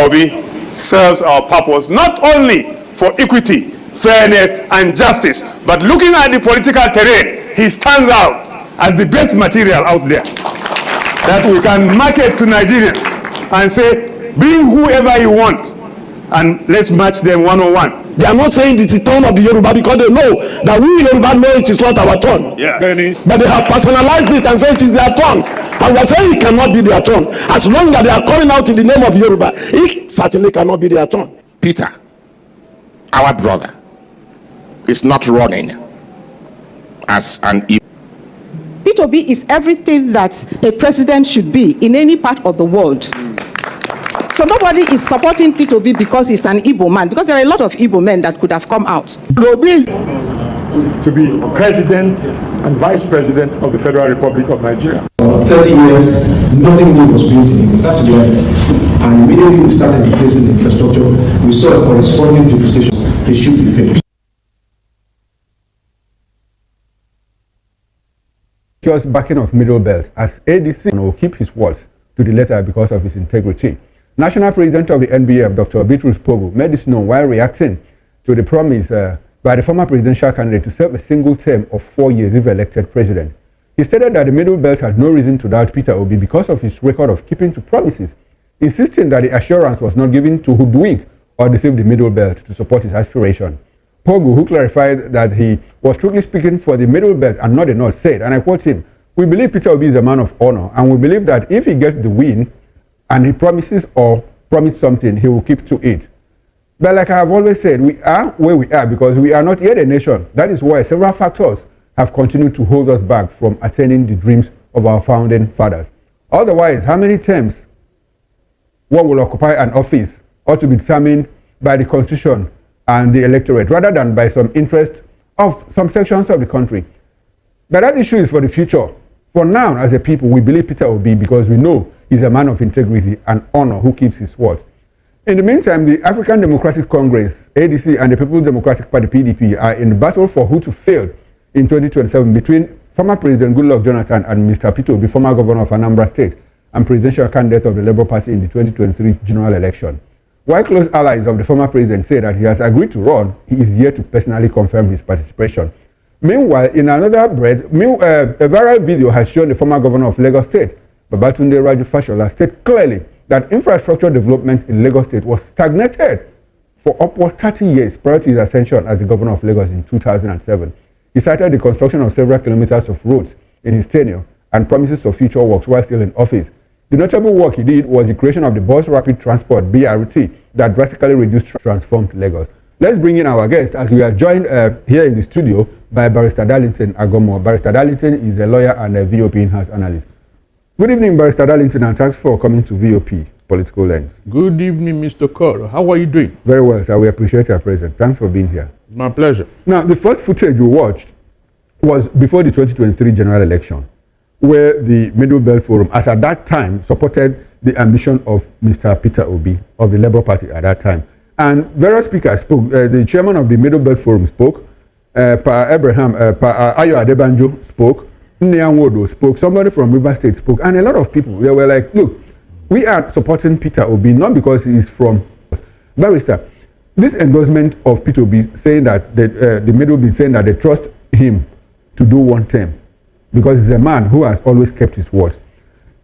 Obi serves our purpose not only for equity, fairness, and justice, but looking at the political terrain, he stands out as the best material out there that we can market to Nigerians and say, bring whoever you want, and let's match them one-on-one. They are not saying it's the turn of the Yoruba because they know that we Yoruba know it is not our turn. Yeah. But they have personalized it and said it is their turn. And we are saying it cannot be their turn. As long as they are calling out in the name of Yoruba, it certainly cannot be their turn. Peter, our brother, is not running as an Peter Obi is everything that a president should be in any part of the world. So nobody is supporting Peter Obi because he's an Igbo man, because there are a lot of Igbo men that could have come out. Obi to be president and vice president of the Federal Republic of Nigeria. For 30 years, nothing new was built in Lagos. That's the reality. And immediately we started replacing the infrastructure, we saw a corresponding depreciation. It should be fair. Just backing of Middle Belt as ADC will keep his words to the letter because of his integrity. National President of the NBF, Dr. Bitrus Pogu, made this known while reacting to the promise by the former presidential candidate to serve a single term of 4 years if elected president. He stated that the Middle Belt had no reason to doubt Peter Obi because of his record of keeping to promises, insisting that the assurance was not given to hoodwink or deceive the Middle Belt to support his aspiration. Pogu, who clarified that he was strictly speaking for the Middle Belt and not the North, said, and I quote him, "We believe Peter Obi is a man of honor, and we believe that if he gets the win and he promises or promised something, he will keep to it." But like I have always said, we are where we are because we are not yet a nation. That is why several factors have continued to hold us back from attaining the dreams of our founding fathers. Otherwise, how many terms one will occupy an office ought to be determined by the Constitution and the electorate rather than by some interest of some sections of the country. But that issue is for the future. For now, as a people, we believe Peter Obi because we know he's a man of integrity and honor who keeps his word. In the meantime, the African Democratic Congress, ADC, and the People's Democratic Party, PDP, are in the battle for who to fail in 2027 between former President Goodluck Jonathan and Mr. Peter Obi, former governor of Anambra State and presidential candidate of the Labour Party in the 2023 general election. While close allies of the former president say that he has agreed to run, he is yet to personally confirm his participation. Meanwhile, in another breath, a viral video has shown the former governor of Lagos State, Babatunde Raju Fashola, state clearly that infrastructure development in Lagos State was stagnated for upwards 30 years prior to his ascension as the governor of Lagos in 2007. He cited the construction of several kilometers of roads in his tenure and promises of future works while still in office. The notable work he did was the creation of the Bus Rapid Transport BRT that drastically reduced transformed Lagos. Let's bring in our guest as we are joined here in the studio by Barrister Darlington Agomo. Barrister Darlington is a lawyer and a VOP in-house analyst. Good evening, Barrister Darlington, and thanks for coming to VOP Political Lens. Good evening, Mr. Cole. How are you doing? Very well, sir. We appreciate your presence. Thanks for being here. My pleasure. Now, the first footage we watched was before the 2023 general election, where the Middle Belt Forum, as at that time, supported the ambition of Mr. Peter Obi of the Labour Party at that time. And various speakers spoke. The chairman of the Middle Belt Forum spoke. Pa Ayo Adebanjo spoke. Nneya Nwodo spoke. Somebody from River State spoke. And a lot of people, they were like, look, we are supporting Peter Obi, not because he is from Barrister. This endorsement of Peter Obi saying that the Middle Belt saying that they trust him to do one term because he's a man who has always kept his word.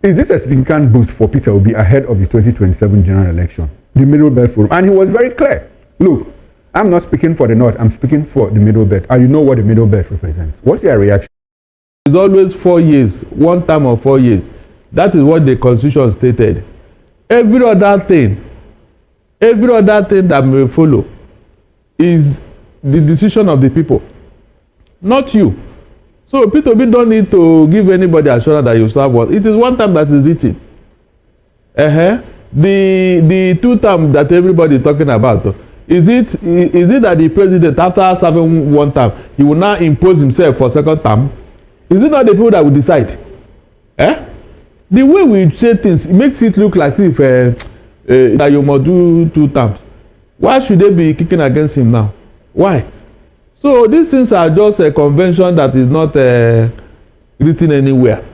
Is this a significant boost for Peter Obi ahead of the 2027 general election? The Middle Belt Forum. And he was very clear. Look, I'm not speaking for the North, I'm speaking for the Middle Belt. And you know what the Middle Belt represents. What's your reaction? It's always 4 years, one term of 4 years. That is what the Constitution stated. Every other thing that may follow is the decision of the people, not you. So Peter Obi don't need to give anybody assurance that you serve one. It is one term that is written. The 2 terms that everybody is talking about, is it that the president, after serving 1 term, he will now impose himself for 2nd term? Is it not the people that will decide? The way we say things, it makes it look like if that you must do 2 terms. Why should they be kicking against him now? Why? So these things are just a convention that is not written anywhere.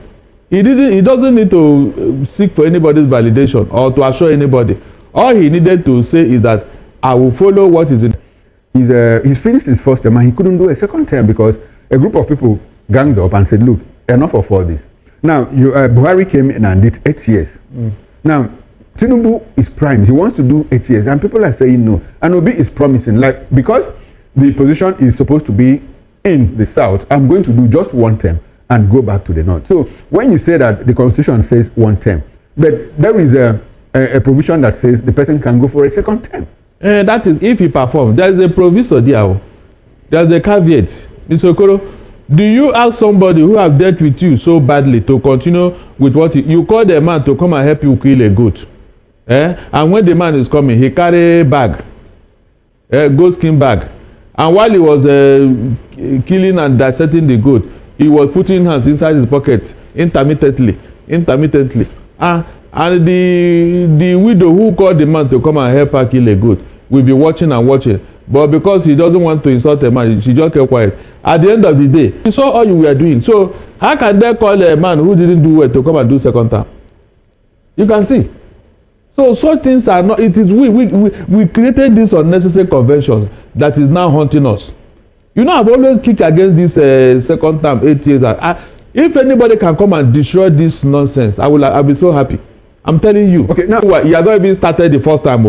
He doesn't need to seek for anybody's validation or to assure anybody. All he needed to say is that I will follow what is in. He's finished his first term and he couldn't do a second term because a group of people ganged up and said, look, enough of all this. Now, Buhari came in and did 8 years. Now, Tinubu is prime. He wants to do 8 years and people are saying no. And Obi is promising, like, because the position is supposed to be in the south, I'm going to do just 1 term and go back to the north. So when you say that the constitution says 1 term, but there is a provision that says the person can go for a second term. That is if he performs. There is a proviso there. There is a caveat. Mr. Okoro, do you ask somebody who have dealt with you so badly to continue with what you call the man to come and help you kill a goat? And when the man is coming, he carry bag, goat skin bag. And while he was killing and dissecting the goat, he was putting hands inside his pocket intermittently. And the widow who called the man to come and help her kill a goat will be watching and watching. But because he doesn't want to insult a man, she just kept quiet. At the end of the day, he saw all you were doing. So how can they call a man who didn't do well to come and do second time? You can see. So such things are not, it is we created these unnecessary conventions that is now haunting us. You know, I've always kicked against this second term, 8 years. If anybody can come and destroy this nonsense, I'll be so happy. I'm telling you. Okay, now he has not even started the first time,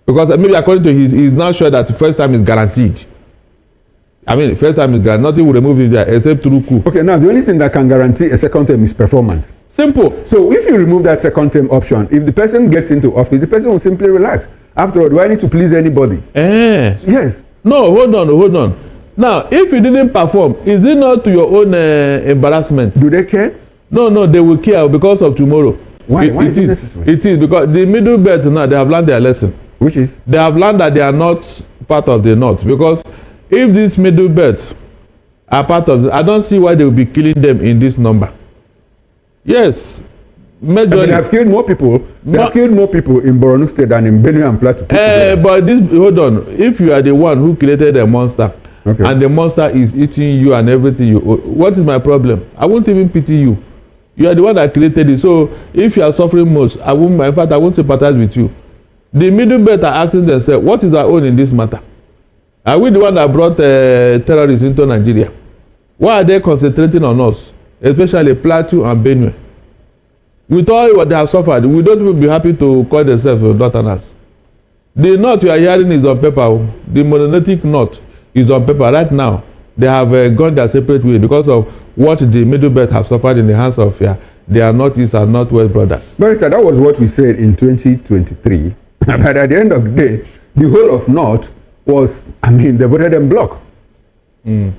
because maybe according to he's not sure that the first time is guaranteed. I mean, the first time is guaranteed. Nothing will remove him there except through coup. Okay, now the only thing that can guarantee a second term is performance. Simple. So if you remove that second term option, if the person gets into office, the person will simply relax. After all, do I need to please anybody? Yes. No, hold on. Now, if you didn't perform, is it not to your own embarrassment? Do they care? No, they will care because of tomorrow. Why is it necessary? It is because the middle belt now, they have learned their lesson. Which is? They have learned that they are not part of the north. Because if these middle belts are part of the, I don't see why they will be killing them in this number. Yes. Majorly. They have killed more people. They have killed more people in Borno State than in Benue and Plateau. But this, hold on. If you are the one who created a monster, okay, and the monster is eating you and everything you own, what is my problem? I won't even pity you. You are the one that created it. So if you are suffering most, I won't sympathize with you. The middle belt are asking themselves, what is our own in this matter? Are we the one that brought terrorists into Nigeria? Why are they concentrating on us, especially Plateau and Benue? With all what they have suffered, we don't even be happy to call themselves northerners. The north you are hearing is on paper. The monolithic north is on paper right now. They have gone their separate way because of what the middle belt have suffered in the hands of their northeast and northwest brothers. Barrister, that was what we said in 2023. But at the end of the day, the whole of north was, they voted en bloc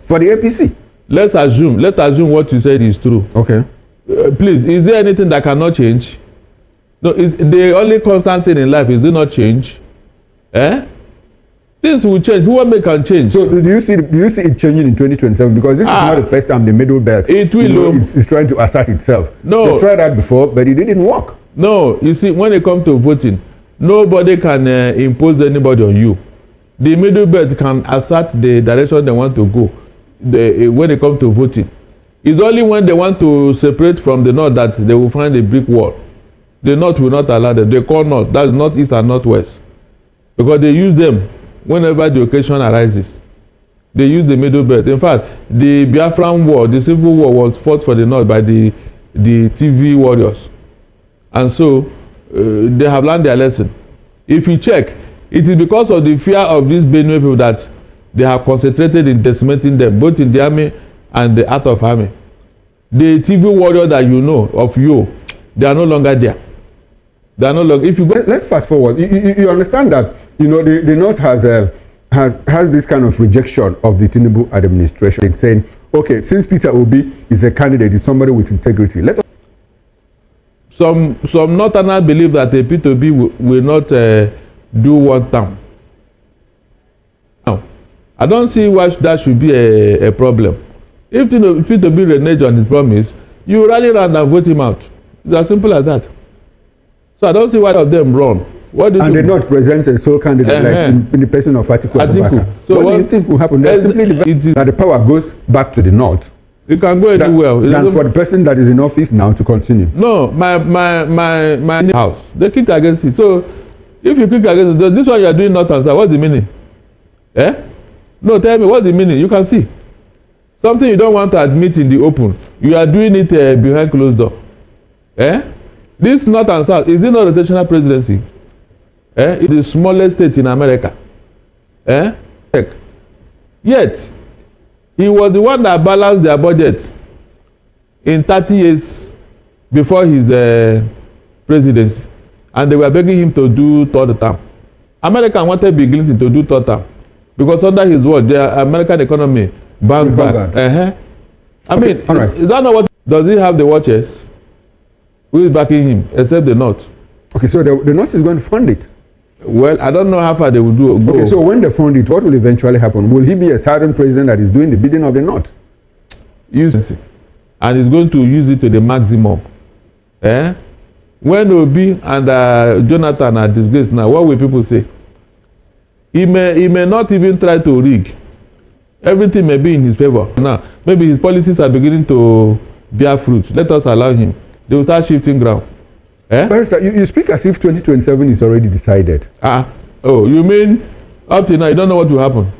for the APC. Let's assume what you said is true. Okay. Please, is there anything that cannot change? No, the only constant thing in life is it not change? Things will change. Who can change? So do you see it changing in 2027? Because this is not the first time the middle belt is trying to assert itself. No. They tried that before, but it didn't work. No, you see, when it comes to voting, nobody can impose anybody on you. The middle belt can assert the direction they want to go when it comes to voting. It's only when they want to separate from the north that they will find a brick wall. The north will not allow them. They call north, that's northeast and northwest. Because they use them whenever the occasion arises. They use the middle belt. In fact, the Biafran war, the civil war was fought for the north by the TV warriors. And so, they have learned their lesson. If you check, it is because of the fear of these Benue people that they have concentrated in decimating them, both in the army and the art of army. The TV warrior that you know of they are no longer there. They are no longer. If you go, let's fast forward. You understand that the North has this kind of rejection of the Tinubu administration. It's saying, okay, since Peter Obi is a candidate, is somebody with integrity. Some Northerners believe that the Peter Obi will not do 1 term. Now, I don't see why that should be a problem. If Peter Obi reneged on his promise, you rally around and vote him out. It's as simple as that. So I don't see why of them run. What do they not present a sole candidate like in the person of Atiku? So what do you think will happen? Simply that the power goes back to the north. You can go anywhere. Than for the person that is in office now to continue. No, my house. They kicked against it. So if you kick against it, this one you are doing north and south, what's the meaning? Eh? No, tell me, what's the meaning? You can see. Something you don't want to admit in the open, you are doing it behind closed door. Eh? This north and south, is it not rotational presidency? Eh? It's the smallest state in America. Eh? Yet, he was the one that balanced their budget in 30 years before his presidency. And they were begging him to do third term. America wanted Bill Clinton to do third term. Because under his watch, the American economy bounced back. I mean, is that not what? Does he have the watches? Who is backing him, except the North? Okay, so the North is going to fund it. Well, I don't know how far they will go. Okay, so when they fund it, what will eventually happen? Will he be a southern president that is doing the bidding of the North? And he's going to use it to the maximum. Eh? When Obi and Jonathan are disgraced now, what will people say? He may not even try to rig. Everything may be in his favor. Now, maybe his policies are beginning to bear fruit. Let us allow him. They will start shifting ground. Eh? Barrister, you speak as if 2027 is already decided. Oh, you mean up to now you don't know what will happen?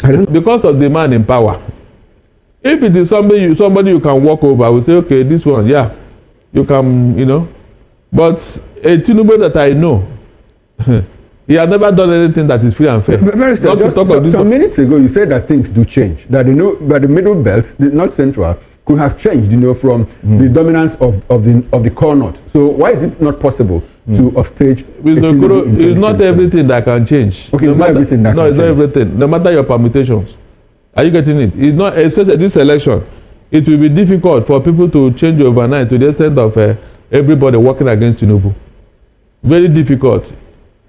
I don't. Because of the man in power. If it is somebody you can walk over, I will say, okay, this one, yeah, you can, you know. But a Tinubu that I know, he has never done anything that is free and fair. Barrister, not to talk of this some minutes ago, you said that things do change. That the middle belt, not central, could have changed, from the dominance of the core north. So why is it not possible to upstage? It's not everything that can change. Okay, it's not everything that can change. No, it's not everything. No matter your permutations. Are you getting it? It's not, especially this election, it will be difficult for people to change overnight to the extent of everybody working against Tinubu. Very difficult.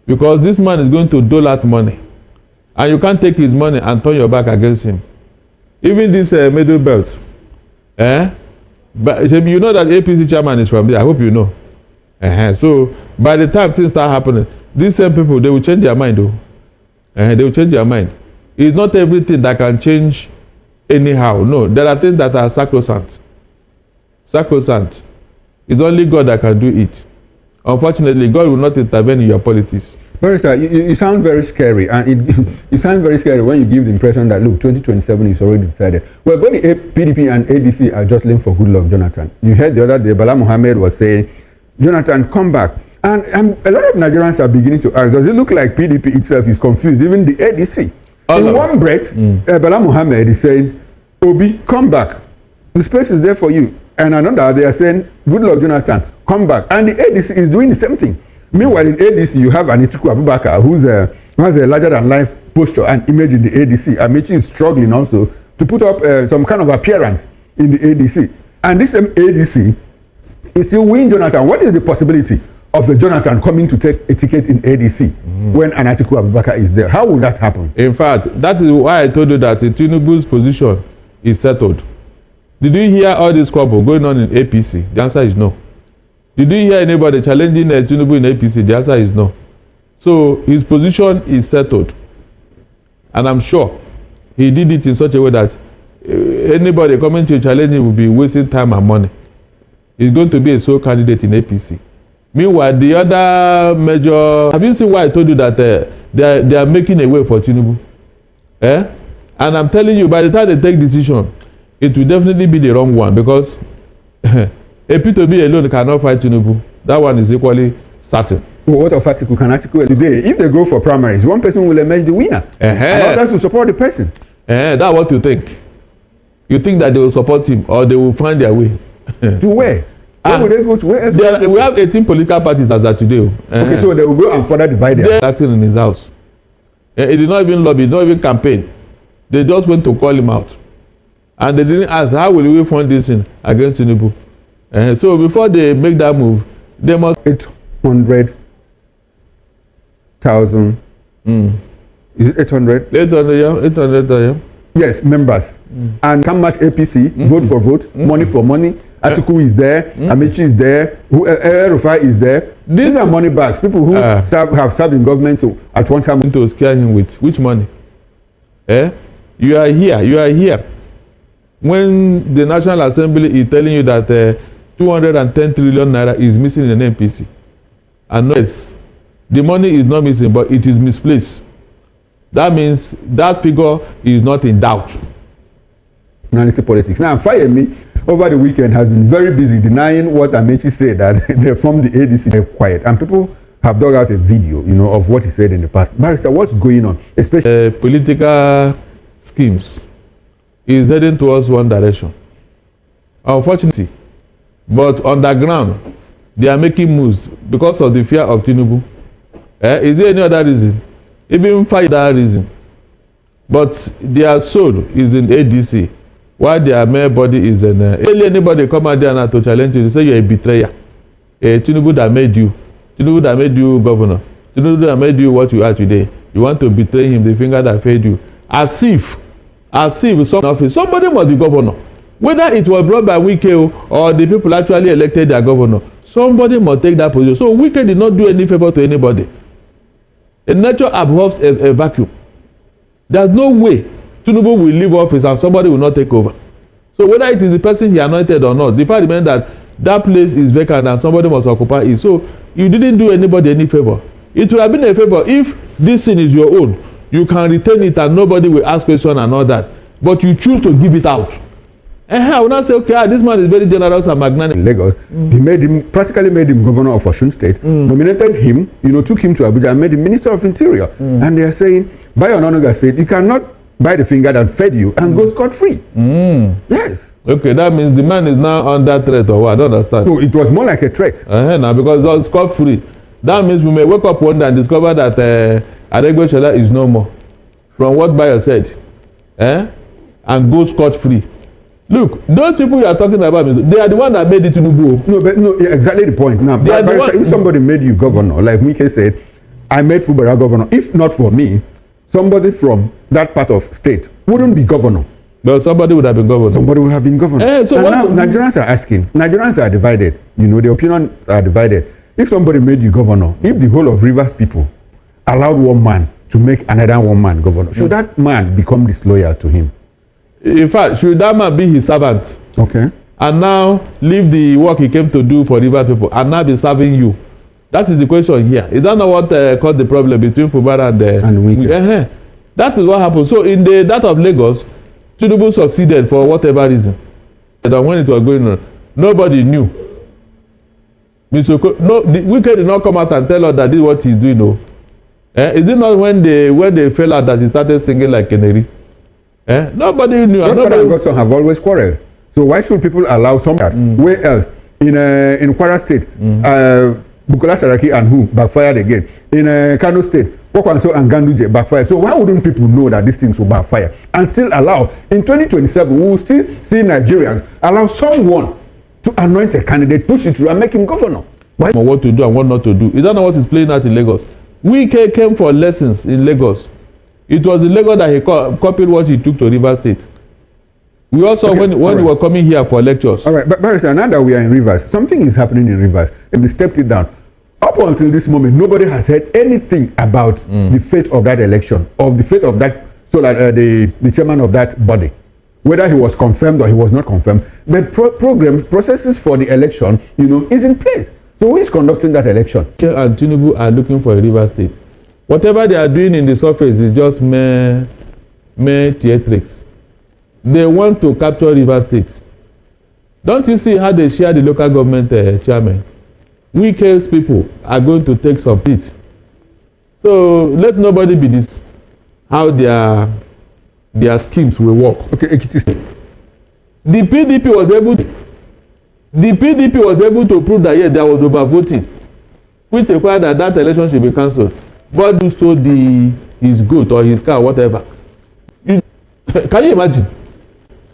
Because this man is going to dole out money. And you can't take his money and turn your back against him. Even this middle belt. But you know that APC chairman is from there. I hope you know. So by the time things start happening, these same people, they will change their mind though. They will change their mind. It's not everything that can change anyhow. No, there are things that are sacrosanct. Sacrosanct. It's only God that can do it. Unfortunately, God will not intervene in your politics. Barrister, you sound very scary, and you sound very scary when you give the impression that, look, 2027 is already decided. Well, both the PDP and ADC are jostling for Goodluck Jonathan. You heard the other day, Bala Mohammed was saying, Jonathan, come back. And a lot of Nigerians are beginning to ask, does it look like PDP itself is confused, even the ADC? In one breath, Bala Mohammed is saying, Obi, come back. The space is there for you. And another, they are saying, Goodluck Jonathan, come back. And the ADC is doing the same thing. Meanwhile, in ADC, you have Atiku Abubakar, who has a larger-than-life posture and image in the ADC. Amici is struggling also to put up some kind of appearance in the ADC. And this same ADC is still winning Jonathan. What is the possibility of the Jonathan coming to take a ticket in ADC when an Atiku Abubakar is there? How will that happen? In fact, that is why I told you that Tinubu's position is settled. Did you hear all this squabble going on in APC? The answer is no. Did you hear anybody challenging Tinubu in APC? The answer is no. So his position is settled. And I'm sure he did it in such a way that anybody coming to challenge him will be wasting time and money. He's going to be a sole candidate in APC. Meanwhile, the other major... Have you seen why I told you that they are making a way for Tinubu? And I'm telling you, by the time they take decision, it will definitely be the wrong one, because Peter Obi alone cannot fight Tinubu. That one is equally certain. Well, what of Atiku? Can Atiku today, if they go for primaries, one person will emerge the winner, and others will support the person? That's what you think. You think that they will support him, or they will find their way? To where? Where will they go to? Where we have 18 political parties as of today. Okay, so they will go and further divide them. They're acting in his house. He did not even lobby, not even campaign. They just went to call him out. And they didn't ask, how will we fund this in against Tinubu? So before they make that move, they must... 800,000. Is it 800? 800, yeah. 800, yeah. Yes, members. And can match APC, vote for vote, money for money. Atiku is there, Amici is there, Rufai is there. These are money bags. People who have served in government at one time. To scare him with which money? You are here. when the National Assembly is telling you that 210 trillion naira is missing in an NPC. And yes, the money is not missing, but it is misplaced. That means that figure is not in doubt. Nationality politics. Now, Fayemi over the weekend has been very busy denying what Amechi said, that they formed the ADC. They're quiet, and people have dug out a video, of what he said in the past. Barrister, what's going on? Especially political schemes is heading towards one direction. Unfortunately, but on the ground, they are making moves because of the fear of Tinubu. Is there any other reason? Even for that reason. But their soul is in ADC, while their mere body is in... anybody come out there now to challenge you, they say you're a betrayer. Tinubu that made you. Tinubu that made you governor. Tinubu that made you what you are today. You want to betray him, the finger that fed you. As if somebody must be governor. Whether it was brought by Wike or the people actually elected their governor, somebody must take that position. So Wike did not do any favor to anybody. A nature abhors a vacuum. There's no way Tinubu will leave office and somebody will not take over. So whether it is the person he anointed or not, the fact remains that that place is vacant and somebody must occupy it. So you didn't do anybody any favor. It would have been a favor if this thing is your own. You can retain it and nobody will ask questions and all that. But you choose to give it out. I will not say, okay, this man is very generous and magnanimous. In Lagos, he practically made him governor of Osun State, nominated him, took him to Abuja and made him Minister of Interior. And they are saying, Bayo Onanuga said, you cannot buy the finger that fed you and go scot-free. Yes. Okay, that means the man is now under threat or what? I don't understand. No, it was more like a threat. Now, because it's scot-free. That means we may wake up one day and discover that Adegbeshola is no more. From what Bayo said. And go scot-free. Look, those people you are talking about, they are the one that made it Tinubu. No, exactly the point. Now, if somebody made you governor, like Mike said, I made Fubara governor. If not for me, somebody from that part of state wouldn't be governor. But somebody would have been governor. Somebody would have been governor. So now Nigerians are asking. Nigerians are divided. The opinions are divided. If somebody made you governor, if the whole of Rivers people allowed one man to make another one man governor, should that man become disloyal to him? In fact, should that man be his servant? Okay. And now leave the work he came to do for River people and now be serving you? That is the question here. Is that not what caused the problem between Fubara and Wike? That is what happened. So in that of Lagos, Tinubu succeeded for whatever reason. And when it was going on, nobody knew. The Wike did not come out and tell us that this is what he's doing. No. Is it not when they fell out that he started singing like canary? Nobody knew. Nobody and Godson have always quarreled. So why should people allow some where else? In Kwara State, Bukola Saraki and who backfired again. In Kano State, Kwakwanso and Ganduje backfired. So why wouldn't people know that these things will backfire and still allow? In 2027, we will still see Nigerians allow someone to anoint a candidate, push it through, and make him governor. Why? What to do and what not to do. Is that not what is playing out in Lagos? Wike came for lessons in Lagos. It was in Lagos that he copied what he took to Rivers State. We also, when we were coming here for lectures. All right, but Barrister, now that we are in Rivers, something is happening in Rivers, and they stepped it down. Up until this moment, nobody has heard anything about the fate of that election, of the fate of that, so that the chairman of that body, whether he was confirmed or he was not confirmed. But processes for the election, is in place. So who is conducting that election? And Tinubu are looking for a Rivers State. Whatever they are doing in the surface is just mere theatrics. They want to capture Rivers State. Don't you see how they share the local government chairman? Wike's people are going to take some heat. So let nobody be this. How their schemes will work. Okay, The PDP was able to prove that yes, there was overvoting, which required that election should be cancelled. But who stole his goat or his car, whatever. Can you imagine?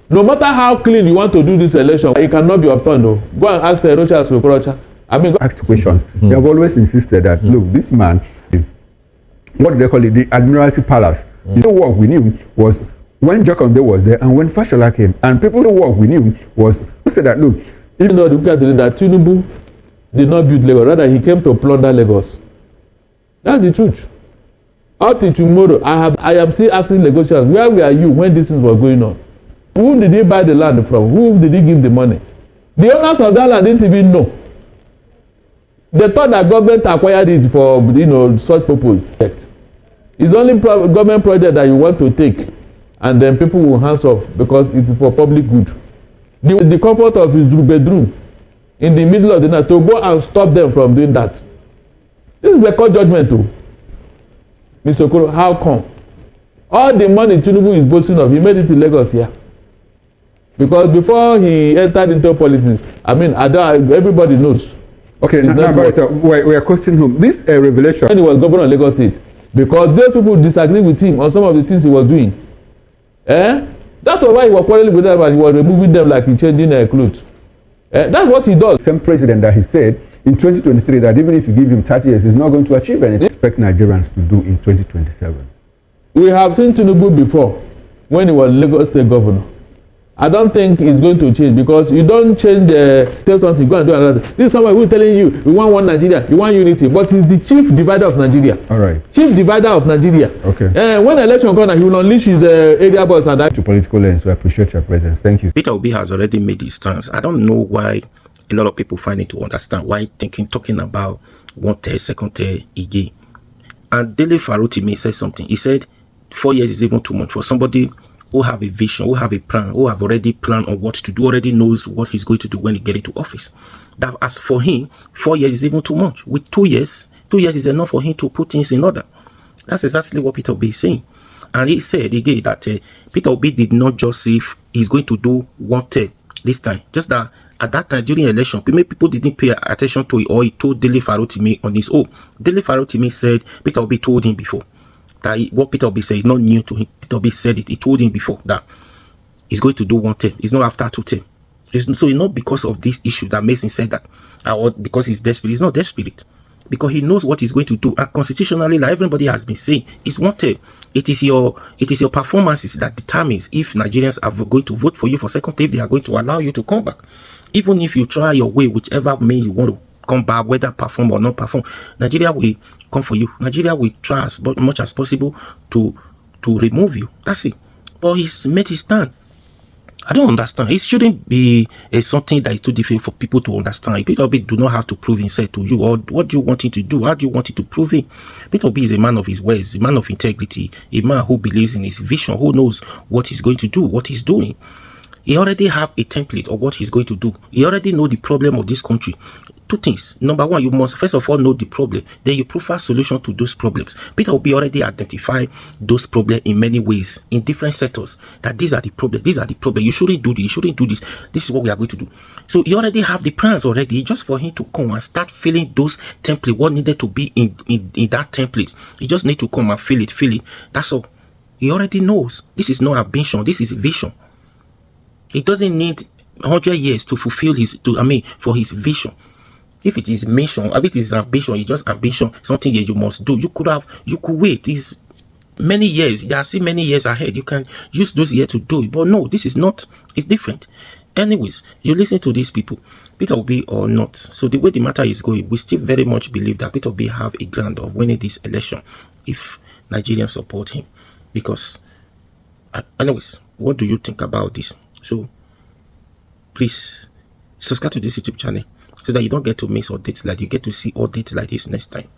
No matter how clean you want to do this election, it cannot be overturned. Though. Go and ask Rocha Sokorocha. Asked questions. They have always insisted that look, this man, what do they call it? The Admiralty Palace. The work we knew was when Jokonde was there and when Fashola came, and people the work we knew was who said that look, even though that Tinubu did not build Lagos, rather he came to plunder Lagos. That's the truth. Up till tomorrow, I am still asking Lagosians, where were you when this thing was going on? Who did he buy the land from? Who did he give the money? The owners of that land didn't even know. They thought that government acquired it for, such purpose. It's only government project that you want to take, and then people will hands off because it's for public good. The comfort of his bedroom in the middle of the night to go and stop them from doing that. This is a court judgment too. Mr. Okoro, how come? All the money Tinubu is boasting of, he made it in Lagos here. Because before he entered into politics, everybody knows. Okay, now we are questioning him. This revelation. When he was governor of Lagos State, because those people disagree with him on some of the things he was doing. That's why he was quarreling with them and he was removing them like he changing clothes. That's what he does. Same president that he said in 2023 that even if you give him 30 years, he's not going to achieve anything. Expect Nigerians to do in 2027. We have seen Tinubu before when he was Lagos State governor. I don't think it's going to change because you don't change tell something, go and do another. This is someone who is telling you, we want one Nigeria, you want unity, but he's the chief divider of Nigeria. All right. Chief divider of Nigeria. Okay. When election comes, he will unleash his area boys and that. To political lens, we appreciate your presence. Thank you. Peter Obi has already made his stance. I don't know why a lot of people find it to understand why talking about one tier, second tier, again. And Dele Farotimi said something. He said 4 years is even too much for somebody who have a vision, who have a plan, who have already planned on what to do, already knows what he's going to do when he get into office. That as for him, 4 years is even too much. With 2 years is enough for him to put things in order. That's exactly what Peter Obi is saying. And he said again that Peter Obi did not just say he's going to do one term this time. Just that at that time during election, people didn't pay attention to it, or he told Dele Farotimi on his own. Dele Farotimi said Peter Obi told him before. That what Peter Obi said is not new to him. Peter Obi said it. He told him before that he's going to do one term. It's not after 2 terms. So it's not because of this issue that makes him say that, or because he's desperate. He's not desperate because he knows what he's going to do. And constitutionally, like everybody has been saying, it's one term. It is your performances that determines if Nigerians are going to vote for you for second term, if they are going to allow you to come back. Even if you try your way, whichever way you want to come back, whether perform or not perform, Nigeria will come for you. Nigeria will try as much as possible to remove you. That's it. But he's made his stand. I don't understand. It shouldn't be something that is too difficult for people to understand. Peter Obi do not have to prove himself to you, or what do you want him to do? How do you want him to prove it? Peter Obi is a man of his words, a man of integrity, a man who believes in his vision, who knows what he's going to do, what he's doing. He already have a template of what he's going to do. He already know the problem of this country. 2 things. Number one, you must first of all know the problem. Then you prefer solution to those problems. Peter Obi already identified those problems in many ways, in different sectors. That these are the problems. These are the problems. You shouldn't do this. You shouldn't do this. This is what we are going to do. So he already have the plans already. Just for him to come and start filling those templates. What needed to be in that template. He just need to come and fill it. That's all. He already knows. This is not ambition. This is vision. He doesn't need 100 years to fulfill for his vision. If it is mission, if it is ambition, it's just ambition, something that you must do. You could wait. It's many years. There are still many years ahead. You can use those years to do it. But no, this is not. It's different. Anyways, you listen to these people, Peter Obi or not. So the way the matter is going, we still very much believe that Peter Obi have a ground of winning this election if Nigerians support him. Because, anyways, what do you think about this? So, please subscribe to this YouTube channel, so that you don't get to miss updates like you get to see updates like this next time.